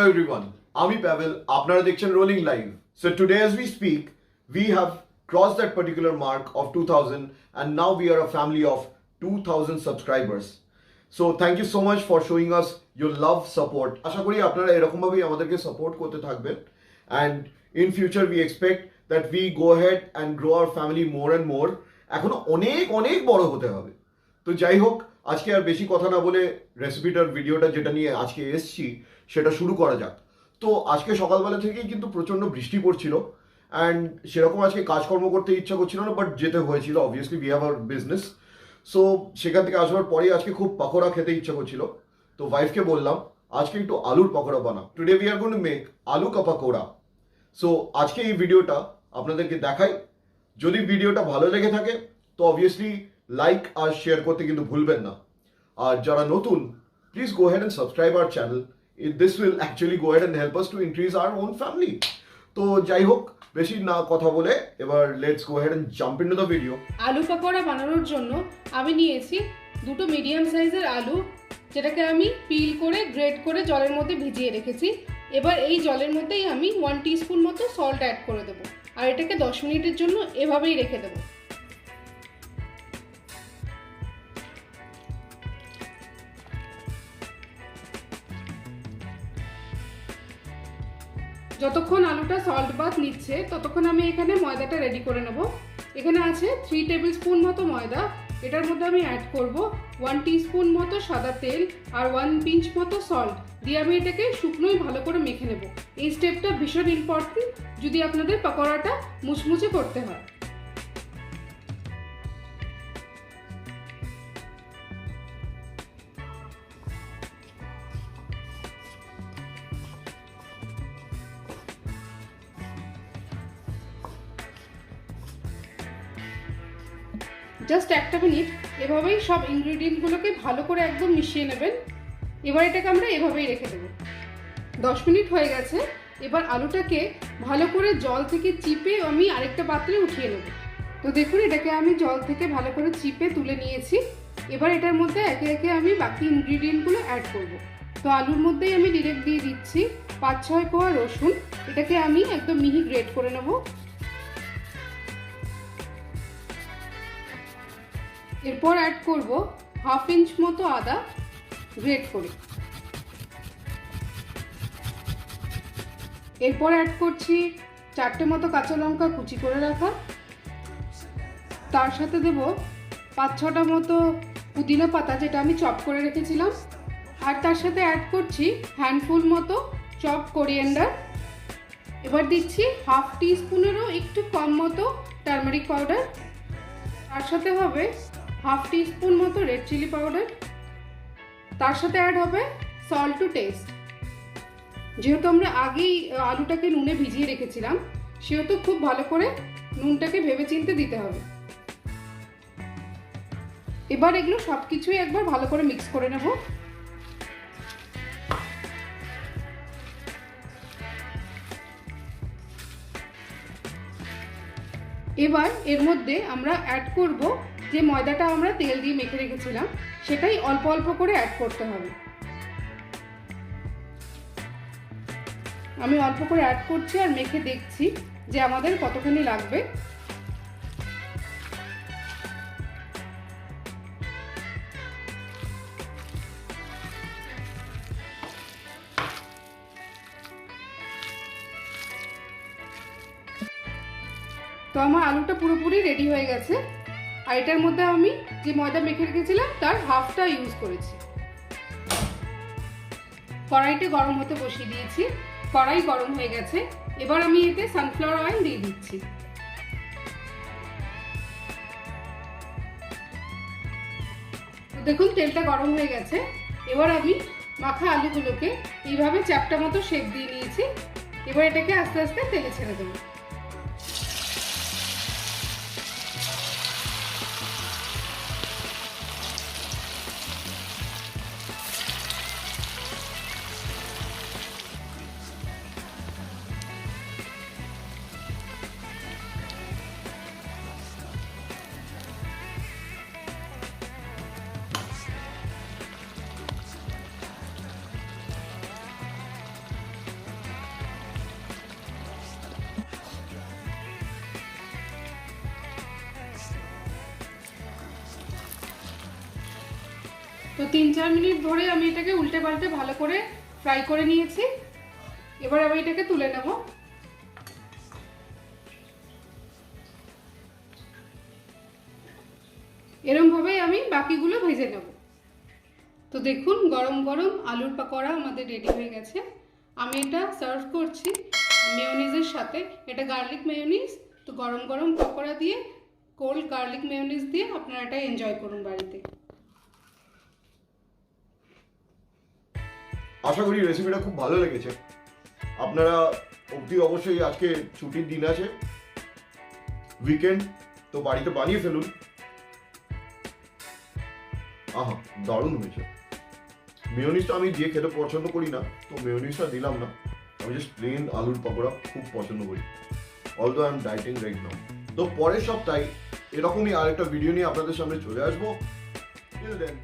Hello everyone, আমি Pavel, আপনারা দেখছেন Rolling Live. So today as we speak, we have crossed that particular mark of 2000 and now we are a family of 2000 subscribers. So thank you so much for showing us your love, support. আশা করি আপনারা এরকমভাবেই আমাদেরকে support করতে থাকবেন and in future we expect that we go ahead and grow our family more and more. এখনো অনেক অনেক বড় হতে হবে। তো যাই হোক, আজকে আর বেশি কথা না বলে রেসিপিটার ভিডিওটা যেটা নিয়ে আজকে এসছি সেটা শুরু করা যাক। তো আজকে সকালবেলা থেকেই কিন্তু প্রচণ্ড বৃষ্টি পড়ছিল অ্যান্ড সেরকম আজকে কাজকর্ম করতে ইচ্ছা করছিল না, বাট যেতে হয়েছিল, obviously we have our business. So সেখান থেকে আসবার পরেই আজকে খুব পাকোড়া খেতে ইচ্ছা করছিল। তো ওয়াইফকে বললাম আজকে একটু আলুর পাকোড়া বানা। Today we are going to make আলু কা পাকোড়া। সো আজকে এই ভিডিওটা আপনাদেরকে দেখাই। যদি ভিডিওটা ভালো লেগে থাকে তো অবভিয়াসলি লাইক আর শেয়ার করতে কিন্তু ভুলবেন না। আর যারা নতুন, please go head and subscribe our channel. This will actually go head and help us to increase our own family. তো যাই হোক, বেশি না কথা বলে এবার let's go head and jump into the video. আলু পাকোড়া বানানোর জন্য আমি নিয়েছি দুটো মিডিয়াম সাইজের আলু, যেটাকে আমি পিল করে গ্রেট করে জলের মধ্যে ভিজিয়ে রেখেছি। এবার এই জলের মধ্যেই আমি 1 টিস্পুন মতো সল্ট অ্যাড করে দেবো আর এটাকে 10 মিনিটের জন্য এভাবেই রেখে দেবো। যতক্ষণ আলুটা সল্ট বাথ নিচ্ছে ততক্ষণ আমি এখানে ময়দাটা রেডি করে নেব। এখানে আছে 3 টেবিল স্পুন মতো ময়দা। এটার মধ্যে আমি অ্যাড করব 1 টিস্পুন মতো সাদা তেল আর 1 পিঞ্চ মতো সল্ট দিয়ে আমি এটাকে শুকনোই ভালো করে মেখে নেব। এই স্টেপটা ভীষণ ইম্পর্টেন্ট যদি আপনাদের পাকোড়াটা মুচমুচে করতে হয়। জাস্ট একটা মিনিট এভাবেই সব ইনগ্রিডিয়েন্টগুলোকে ভালো করে একদম মিশিয়ে নেবেন। এবার এটাকে আমরা এভাবেই রেখে দেবো। 10 মিনিট হয়ে গেছে। এবার আলুটাকে ভালো করে জল থেকে চিপে আমি আরেকটা পাত্রে উঠিয়ে নেব। তো দেখুন, এটাকে আমি জল থেকে ভালো করে চিপে তুলে নিয়েছি। এবার এটার মধ্যে একে একে আমি বাকি ইনগ্রিডিয়েন্টগুলো অ্যাড করব। তো আলুর মধ্যেই আমি ডিরেক্ট দিয়ে দিচ্ছি 5-6 কোয়া রসুন। এটাকে আমি একদম মিহি গ্রেট করে নেব। এরপর অ্যাড করব 1/2 ইঞ্চ মতো আদা গ্রেট করে। এরপর অ্যাড করছি 4টে মতো কাঁচা লঙ্কা কুচি করে রাখা। তার সাথে দেব 5-6টা মতো পুদিনা পাতা, যেটা আমি চপ করে রেখেছিলাম। আর তার সাথে অ্যাড করছি হ্যান্ডফুল মতো চপ কোরিয়ান্ডার। এবার দিচ্ছি 1/2 টিস্পুনেরও একটু কম মতো টারমারিক পাউডার। তার সাথে হবে 1/2 টিস্পুন মতো রেড চিলি পাউডার। তার সাথে অ্যাড হবে সল্ট টু টেস্ট। যেহেতু আমরা আগেই আলুটাকে নুনে ভিজিয়ে রেখেছিলাম, সেহেতু খুব ভালো করে নুনটাকে ভেবেচিন্তে দিতে হবে। এবার এগুলো সব কিছুই একবার ভালো করে মিক্স করে নেব। এবার এর মধ্যে আমরা অ্যাড করব যে ময়দাটা আমরা তেল দিয়ে মেখে রেখেছিলাম, সেটাই অল্প অল্প করে অ্যাড করতে হবে। আমি অল্প করে অ্যাড করছি আর মেখে দেখছি যে আমাদের কতখানি লাগবে। তো আমার আলুটা পুরোপুরি রেডি হয়ে গেছে। আর এটার মধ্যে আমি যে ময়দা মেখে রেখেছিলাম তার হাফটা ইউজ করেছি। কড়াইটা গরম হতে বসিয়ে দিয়েছি। কড়াই গরম হয়ে গেছে। এবার আমি এতে সানফ্লাওয়ার অয়েল দিয়ে দিচ্ছি। দেখুন, তেলটা গরম হয়ে গেছে। এবার আমি মাখা আলুগুলোকে এইভাবে চ্যাপ্টা মতো শেপ দিয়ে নিয়েছি। এবার এটাকে আস্তে আস্তে তেলে ছেড়ে দেবো। তো 3-4 মিনিট ধরে আমি এটাকে উল্টে পাল্টে ভালো করে ফ্রাই করে নিয়েছি। এবার আমি এটাকে তুলে নেব। এরকম ভাবেই আমি বাকিগুলো ভেজে নেব। তো দেখুন গরম গরম আলুর পাকোড়া আমাদের রেডি হয়ে গেছে। আমি এটা সার্ভ করছি মেয়োনিজের সাথে। এটা গার্লিক মেয়োনিজ। তো গরম গরম পাকোড়া দিয়ে, কোল্ড গার্লিক মেয়োনিজ দিয়ে আপনারা এটা এনজয় করুন বাড়িতে। আশা করি রেসিপিটা খুব ভালো লেগেছে। আপনারা অবধি অবশ্যই আজকে ছুটির দিন আছে, উইকেন্ড, তো বাড়িতে বানিয়ে ফেলুন। আহা, দারুণ হয়েছে। মেয়োনিজটা আমি দিয়ে খেতে পছন্দ করি না, তো মেয়োনিজটা দিলাম না। আমি জাস্ট প্লেন আলুর পকোড়া খুব পছন্দ করি, although I am ডাইটিং right now. তো পরের সপ্তাহে এরকমই আরেকটা ভিডিও নিয়ে আপনাদের সামনে চলে আসবো। Till then